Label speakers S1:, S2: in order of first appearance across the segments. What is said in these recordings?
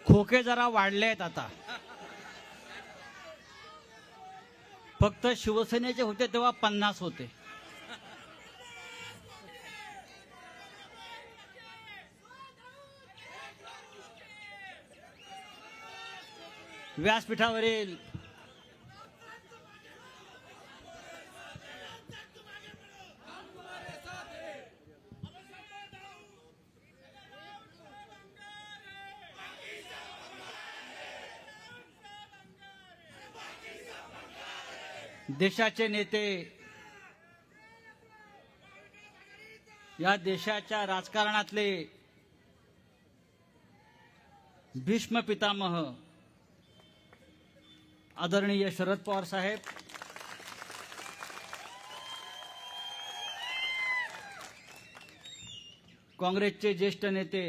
S1: खोके जरा वाढले आहेत आता. फक्त शिवसेनेचे होते तेव्हा 50 होते. व्यासपीठावरील देशाचे नेते, या देशाच्या राजकारणातले भीष्म पितामह आदरणीय शरद पवार साहेब, काँग्रेसचे ज्येष्ठ नेते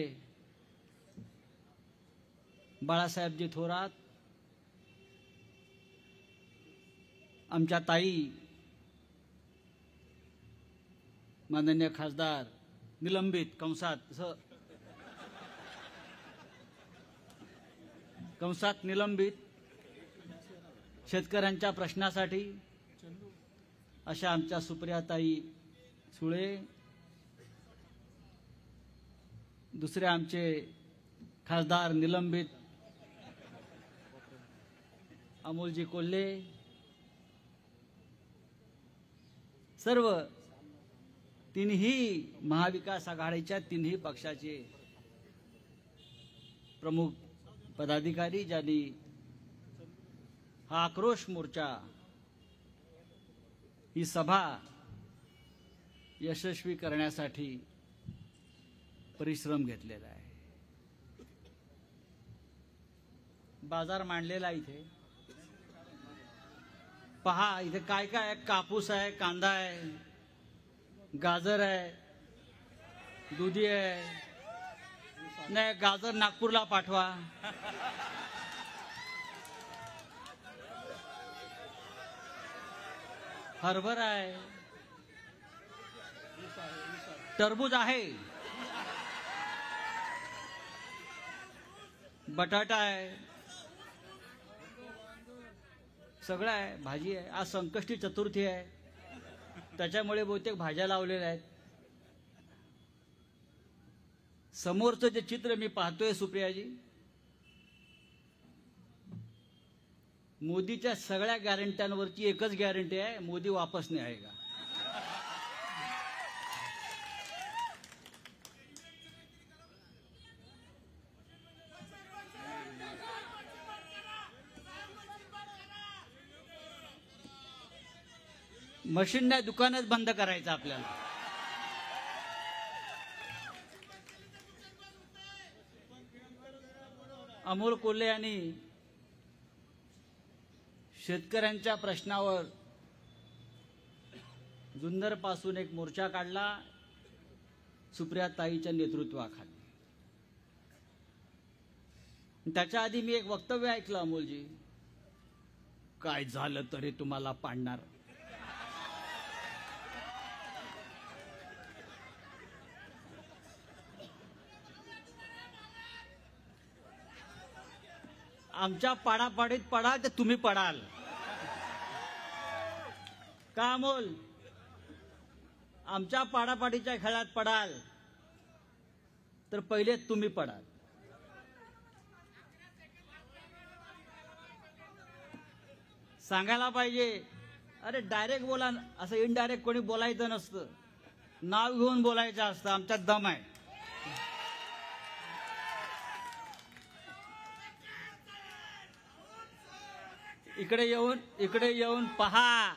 S1: बाळासाहेबजी थोरात, आमच्या ताई माननीय खासदार निलंबित कंसात निलंबित शेतकऱ्यांच्या प्रश्नासाठी अशा आमच्या सुप्रियाताई सुळे, दुसरे आमचे खासदार निलंबित अमोलजी कोल्हे, सर्व तिन्ही महाविकास आघाडीच्या तिन्ही पक्षाचे प्रमुख पदाधिकारी ज्यांनी हा आक्रोश मोर्चा, ही सभा यशस्वी करण्यासाठी परिश्रम घेतलेला आहे. बाजार मांडलेला इथे पहा, इथे काय काय आहे. कापूस आहे, कांदा आहे, गाजर आहे, दुधी आहे. नाही, गाजर नागपूरला पाठवा. हरभरा आहे, टरबूज आहे, बटाटा आहे, सगळं आहे, भाजी आहे. आज संकष्टी चतुर्थी आहे, त्याच्यामुळे बहुतेक भाज्या लावलेल्या आहेत. समोरचं जे चित्र मी पाहतोय सुप्रियाजी, मोदीच्या सगळ्या गॅरंट्यांवरची एकच गॅरंटी आहे, मोदी वापस नाही आएगा. मशीन नाही, दुकानच बंद करायचं आपल्याला. अमोल कोल्हे यांनी शेतकऱ्यांच्या प्रश्नावर जुन्नरपासून एक मोर्चा काढला सुप्रियाताईच्या नेतृत्वाखाली. त्याच्या आधी मी एक वक्तव्य ऐकलं अमोलजी, काय झालं तरी तुम्हाला पाडणार. आमच्या पाडापाडीत पडा तर तुम्ही पडाल का अमोल? आमच्या पाडापाडीच्या खेळात पडाल तर पहिले तुम्ही पडाल. सांगायला पाहिजे, अरे डायरेक्ट बोला, असं इनडायरेक्ट कोणी बोलायचं नसतं, नाव घेऊन बोलायचं असतं. आमच्यात दम आहे. इकडे येऊन पहा,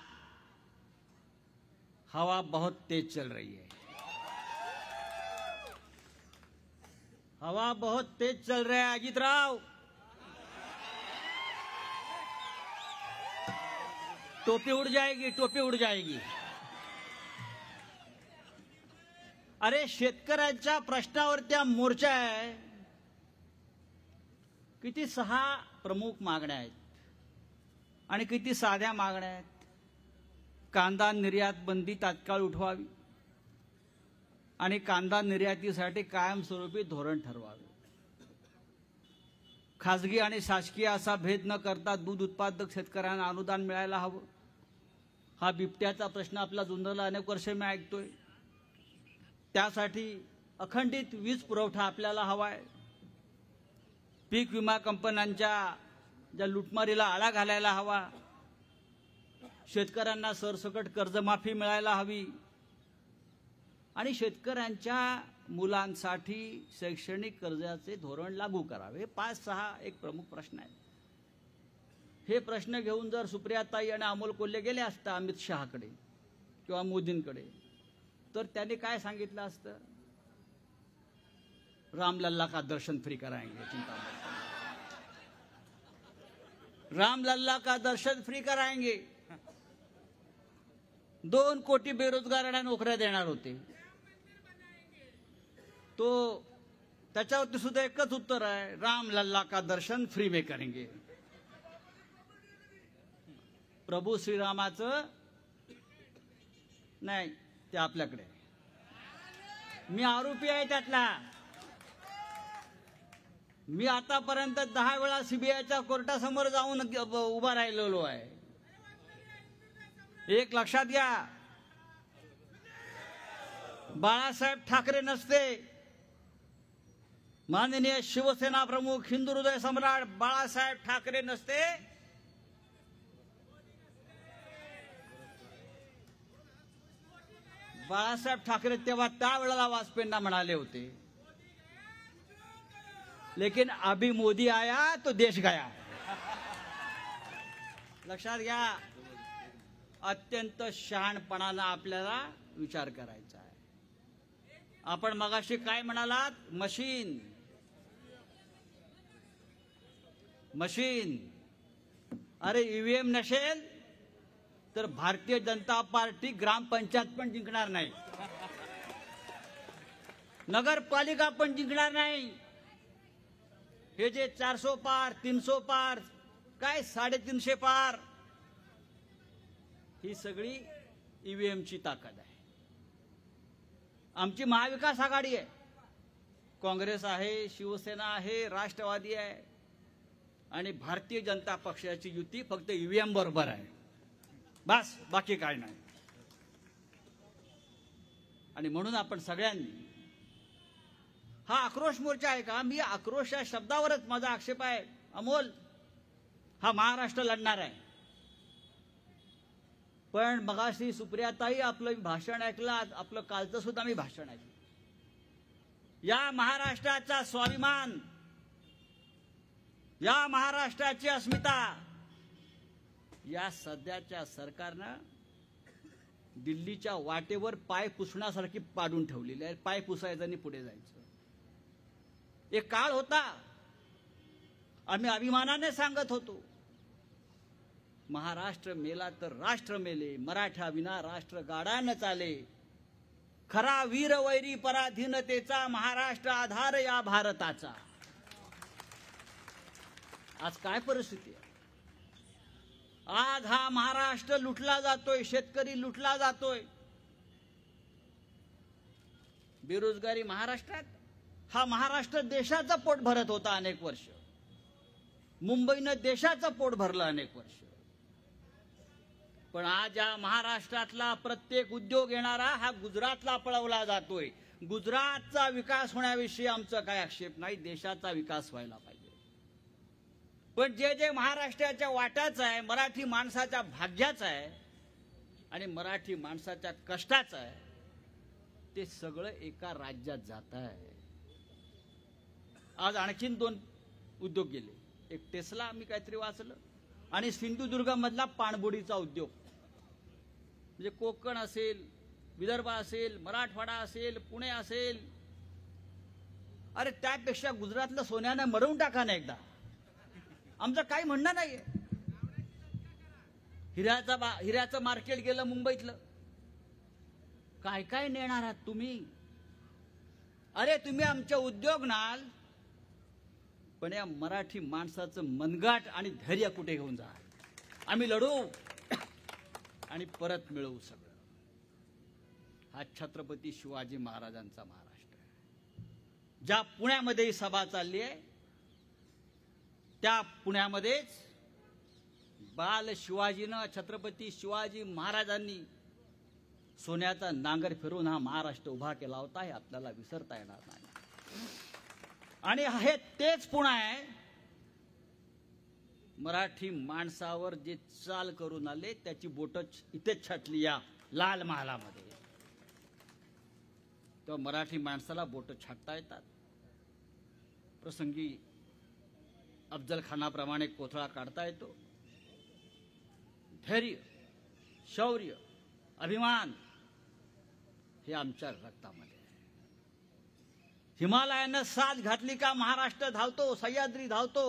S1: हवा बहुत तेज चल रही है. हवा बहुत तेज चल रहा है अजितराव. टोपी उड़ जाएगी, टोपी उड़ जाएगी. अरे शेतकऱ्यांच्या प्रश्नावरती मोर्चा आहे. किती 6 प्रमुख मागण्या आहेत आणि किती साध्या मागण्या आहेत. कांदा निर्यात बंदी तात्काळ उठवावी आणि कांदा निर्यातीसाठी कायमस्वरूपी धोरण ठरवावे. खाजगी आणि शासकीय असा भेद न करता दूध उत्पादक शेतकऱ्यांना अनुदान मिळायला हवं. हा बिबट्याचा प्रश्न आपला जुन्नरला अनेक वर्ष मी ऐकतोय. त्यासाठी अखंडित वीज पुरवठा आपल्याला हवा आहे. पीक विमा कंपन्यांच्या ज्या लुटमारीला आळा घालायला हवा. शेतकऱ्यांना सरसकट कर्जमाफी मिळायला हवी आणि शेतकऱ्यांच्या मुलांसाठी शैक्षणिक कर्जाचे धोरण लागू करावे. 5-6 एक प्रमुख प्रश्न आहे. हे प्रश्न घेऊन जर सुप्रियाताई आणि अमोल कोल्हे गेले असता अमित शहाकडे किंवा मोदींकडे, तर त्यांनी काय सांगितलं असतं? रामलल्ला का दर्शन फ्री कराएंगे, चिंता मत. रामलल्ला का दर्शन फ्री कराएंगे. 2 कोटी बेरोजगारांना नोकऱ्या देणार होते. तो त्याच्यावरती सुद्धा एकच उत्तर आहे, रामलल्ला का दर्शन फ्री में करेंगे. प्रभू श्रीरामाचं नाही, ते आपल्याकडे. मी आरोपी आहे त्यातला. मी आतापर्यंत 10 वेळा सीबीआयच्या कोर्टासमोर जाऊन उभा राहिलेलो आहे. एक लक्षात घ्या, बाळासाहेब ठाकरे नसते, माननीय शिवसेना प्रमुख हिंदू हृदय सम्राट बाळासाहेब ठाकरे नसते, बाळासाहेब ठाकरे तेव्हा त्यावेळेला वाजपेयींना म्हणाले होते, लेकिन अभी मोदी आया तो देश गया. लक्षात घ्या, अत्यंत शहाणपणानं आपल्याला विचार करायचा आहे. आपण मगाशी काय म्हणालात? मशीन. अरे ईव्हीएम नसेल तर भारतीय जनता पार्टी ग्रामपंचायत पण जिंकणार नाही, नगरपालिका पण जिंकणार नाही. हे जे 400 पार, 300 पार, काय 350 पार, ही सगळी ईव्हीएमची ताकद आहे. आमची महाविकास आघाडी आहे. काँग्रेस आहे, शिवसेना आहे, राष्ट्रवादी आहे आणि भारतीय जनता पक्षाची युती फक्त ईव्हीएम बरोबर आहे. बस, बाकी काय नाही. आणि म्हणून आपण सगळ्यांनी, हा आक्रोश मोर्चा आहे का? मी आक्रोश या शब्दावरच माझा आक्षेप आहे. अमोल, हा महाराष्ट्र लढणार आहे. पण मगाशी सुप्रियाताई आपलं भाषण ऐकलं, आपलं कालचं सुद्धा मी भाषण ऐकलं. या महाराष्ट्राचा स्वाभिमान, या महाराष्ट्राची अस्मिता या सध्याच्या सरकारनं दिल्लीच्या वाटेवर पाय पुसण्यासारखी पाडून ठेवलेली आहे. पाय पुसायचं आणि पुढे जायचं. एक काळ होता, आम्ही अभिमानाने सांगत होतो, महाराष्ट्र मेला तर राष्ट्र मेले, मराठा विना राष्ट्र गाडा न चाले, खरा वीर वैरी पराधीनतेचा महाराष्ट्र आधार या भारताचा. आज काय परिस्थिती आहे? आज हा महाराष्ट्र लुटला जातोय, शेतकरी लुटला जातोय. बेरोजगारी महाराष्ट्रात, हा महाराष्ट्र देशाचं पोट भरत होता अनेक वर्ष. मुंबईनं देशाचं पोट भरलं अनेक वर्ष. पण आज या महाराष्ट्रातला प्रत्येक उद्योग येणारा हा गुजरातला पळवला जातोय. गुजरातचा विकास होण्याविषयी आमचा काय आक्षेप नाही, देशाचा विकास व्हायला पाहिजे. पण जे जे महाराष्ट्राच्या वाट्याचं आहे, मराठी माणसाच्या भाग्याचं आहे आणि मराठी माणसाच्या कष्टाचं आहे, ते सगळं एका राज्यात जात आहे. आज आणखीन 2 उद्योग गेले. एक टेस्ला मी काहीतरी वाचलं, आणि सिंधुदुर्गमधला पाणबुडीचा उद्योग. म्हणजे कोकण असेल, विदर्भ असेल, मराठवाडा असेल, पुणे असेल, अरे त्यापेक्षा गुजरातलं सोन्यानं मरवून टाका ना एकदा. आमचं काही म्हणणं नाहीये. हिऱ्याचं मार्केट गेलं मुंबईतलं, काय काय नेणार आहात तुम्ही? अरे तुम्ही आमचे उद्योग नाल, पण या मराठी माणसाचं मनगाट आणि धैर्य कुठे घेऊन जा. आम्ही लढू आणि परत मिळवू सगळं. हा छत्रपती शिवाजी महाराजांचा महाराष्ट्र आहे. ज्या पुण्यामध्ये सभा चालली आहे, त्या पुण्यामध्येच बाल शिवाजीनं, छत्रपती शिवाजी महाराजांनी सोन्याचा नांगर फिरून हा महाराष्ट्र उभा केला होता, हे आपल्याला विसरता येणार नाही. आणि हे तेच पुणे आहे मराठी माणसावर जे चाल करून आले त्याची बोट इथेच छाटली या लाल महालामध्ये. तेव्हा मराठी माणसाला बोट छाटता येतात. प्रसंगी अफजल खानाप्रमाणे कोथळा काढता येतो. धैर्य, शौर्य, अभिमान हे आमच्या रक्तामध्ये आहे. हिमालयानं साथ घातली का महाराष्ट्र धावतो, सह्याद्री धावतो.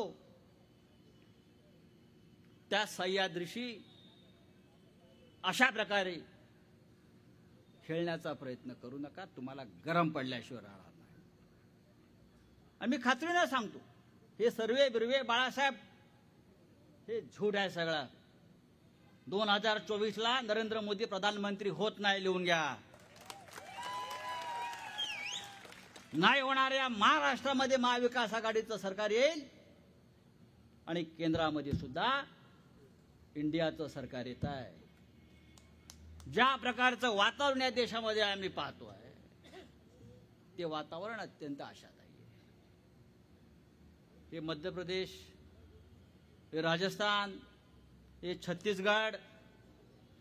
S1: त्या सह्याद्रीशी अशा प्रकारे खेळण्याचा प्रयत्न करू नका, तुम्हाला गरम पडल्याशिवाय राहणार नाही. आम्ही खात्रीने सांगतो, हे सर्वे बिर्वे बाळासाहेब हे झूट आहे सगळं. 2024ला नरेंद्र मोदी प्रधानमंत्री होत नाही, लिहून घ्या. नाही होणाऱ्या महाराष्ट्रामध्ये महाविकास आघाडीचं सरकार येईल आणि केंद्रामध्ये सुद्धा इंडियाचं सरकार येत आहे. ज्या प्रकारचं वातावरण या देशामध्ये आम्ही पाहतो आहे ते वातावरण अत्यंत आशादायी आहे. हे मध्य प्रदेश, हे राजस्थान, हे छत्तीसगड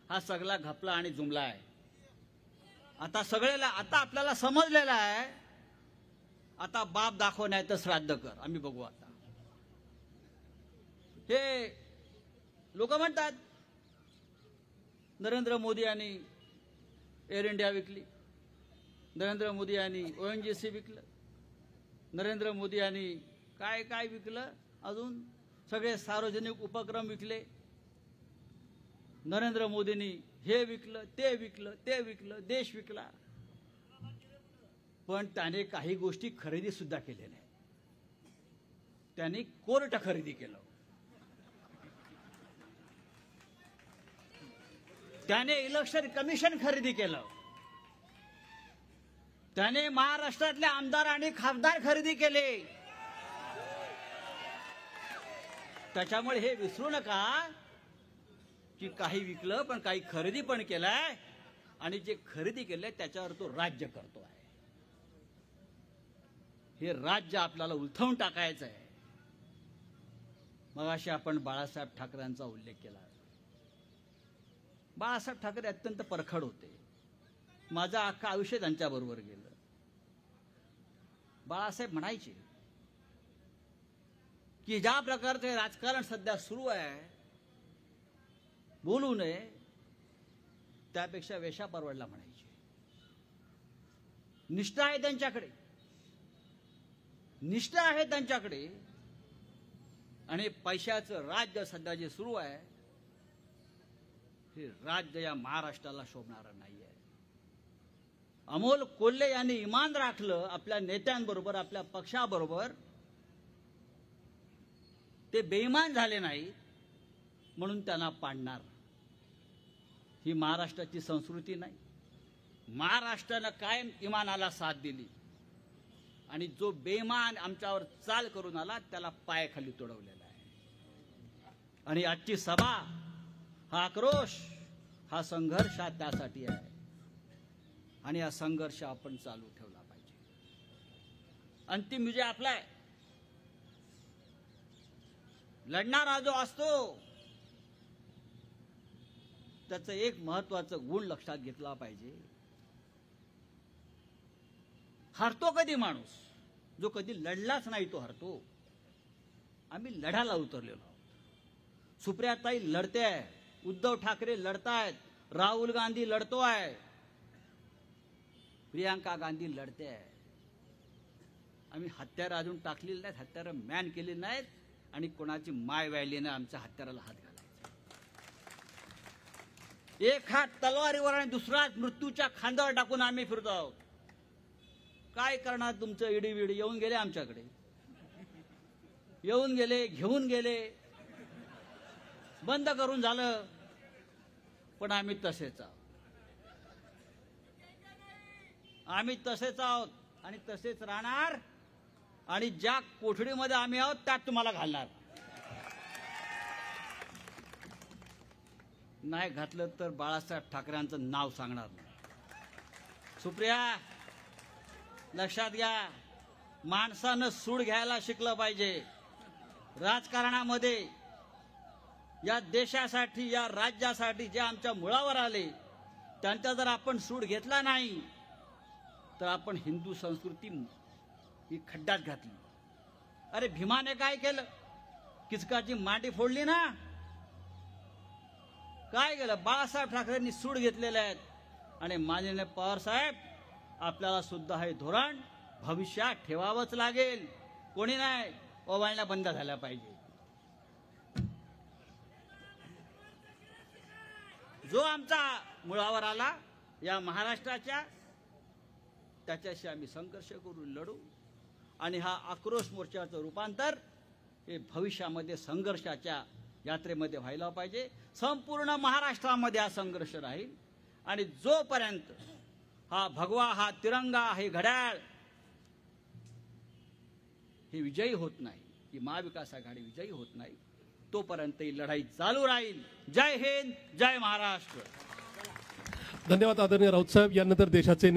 S1: हा सगळा घपला आणि जुमला आहे. आता आपल्याला समजलेलं आहे. आता बाप दाखव नाही तर श्राद्ध कर. आम्ही बघू आता. हे लोक म्हणतात नरेंद्र मोदी यांनी एअर इंडिया विकली, नरेंद्र मोदी यांनी ONGC विकलं, नरेंद्र मोदी यांनी काय काय विकलं, अजून सगळे सार्वजनिक उपक्रम विकले. नरेंद्र मोदींनी हे विकलं, ते विकलं, ते विकलं, देश विकला. पण त्याने काही गोष्टी खरेदी सुद्धा केल्या नाही. त्यांनी कोर्ट खरेदी केलं, त्याने इलेक्शन कमिशन खरेदी केलं, त्याने महाराष्ट्रातले आमदार आणि खासदार खरेदी केले. त्याच्यामुळे हे विसरू नका की काही विकलं पण काही खरेदी पण केलाय आणि जे खरेदी केलंय त्याच्यावर तो राज्य करतो आहे. हे राज्य आपल्याला उलथवून टाकायचं आहे. मगाशी आपण बाळासाहेब ठाकरेंचा उल्लेख केला. बाळासाहेब ठाकरे अत्यंत परखड होते. माझं अख्खं आयुष्य त्यांच्याबरोबर गेलं. बाळासाहेब म्हणायचे की ज्या प्रकारचे राजकारण सध्या सुरू आहे, बोलू नये त्यापेक्षा वेशा परवडला म्हणायचे. निष्ठा आहे त्यांच्याकडे, निष्ठा आहे त्यांच्याकडे. आणि पैशाचं राज्य सध्या जे सुरू आहे हे राज्य या महाराष्ट्राला शोभणारं नाहीये. अमोल कोल्हे यांनी इमान राखलं आपल्या नेत्यांबरोबर, आपल्या पक्षाबरोबर. ते बेईमान झाले नाही म्हणून त्यांना पाडणार. ही महाराष्ट्राची संस्कृती नाही. महाराष्ट्रानं कायम इमानाला साथ दिली आणि जो बेईमान आमच्यावर चाल करून आला त्याला पायाखाली तोडवलेला आहे. आणि आजची सभा, हा आक्रोश, हा संघर्ष हा त्यासाठी आहे. आणि हा संघर्ष आपण चालू ठेवला पाहिजे. अंतिम विजय आपला आहे. लढणारा जो असतो त्याचं एक महत्वाचं गुण लक्षात घेतला पाहिजे. हरतो कधी माणूस? जो कधी लढलाच नाही तो हरतो. आम्ही लढायला उतरलेलो आहोत. सुप्रियाताई लढते आहे, उद्धव ठाकरे लढतायत, राहुल गांधी लढतोय, प्रियांका गांधी लढते आहे. आम्ही हत्यारं अजून टाकलेली नाहीत, हत्यारं मॅन केली नाहीत आणि कोणाची माय व्यायली नाही आमच्या हत्याराला हात घालायचा. एक हात तलवारीवर आणि दुसरा मृत्यूच्या खांद्यावर टाकून आम्ही फिरतो आहोत. काय करणार? तुमचं इडी विडी येऊन गेले आमच्याकडे, येऊन गेले, घेऊन गेले, बंद करून झालं. पण आम्ही तसेच आहोत, आम्ही तसेच आहोत आणि तसेच राहणार. आणि ज्या कोठडीमध्ये आम्ही आहोत त्यात तुम्हाला घालणार. नाही घातलं तर बाळासाहेब ठाकरेंचं नाव सांगणार नाही. सुप्रिया, लक्षात घ्या, माणसानं सूड घ्यायला शिकलं पाहिजे. राजकारणामध्ये या देशासाठी, या राज्यासाठी जे आमच्या मुळावर आले त्यांचा जर आपण सूड घेतला नाही तर आपण हिंदू संस्कृती ही खड्ड्यात घातली. अरे भीमाने काय केलं? किचकाची मांडी फोडली ना. काय केलं? बाळासाहेब ठाकरेंनी सूड घेतलेले आहेत. आणि माननीय पवार साहेब, आपल्याला सुद्धा हे धोरण भविष्यात ठेवावंच लागेल. कोणी नाही ओवाळण्या बंद झाल्या पाहिजे. जो आमचा मुळावर आला या महाराष्ट्राच्या, त्याच्याशी आम्ही संघर्ष करून लढू. आणि हा आक्रोश मोर्चाचं रूपांतर हे भविष्यामध्ये संघर्षाच्या यात्रेमध्ये व्हायला पाहिजे. संपूर्ण महाराष्ट्रामध्ये हा संघर्ष राहील. आणि जोपर्यंत हा भगवा, हा तिरंगा, हे घड्याळ हे विजयी होत नाही, ही महाविकास आघाडी विजयी होत नाही, तोपर्यंत ही लढाई चालू राहील. जय हिंद, जय महाराष्ट्र.
S2: धन्यवाद आदरणीय राऊत साहेब. यानंतर देशाचे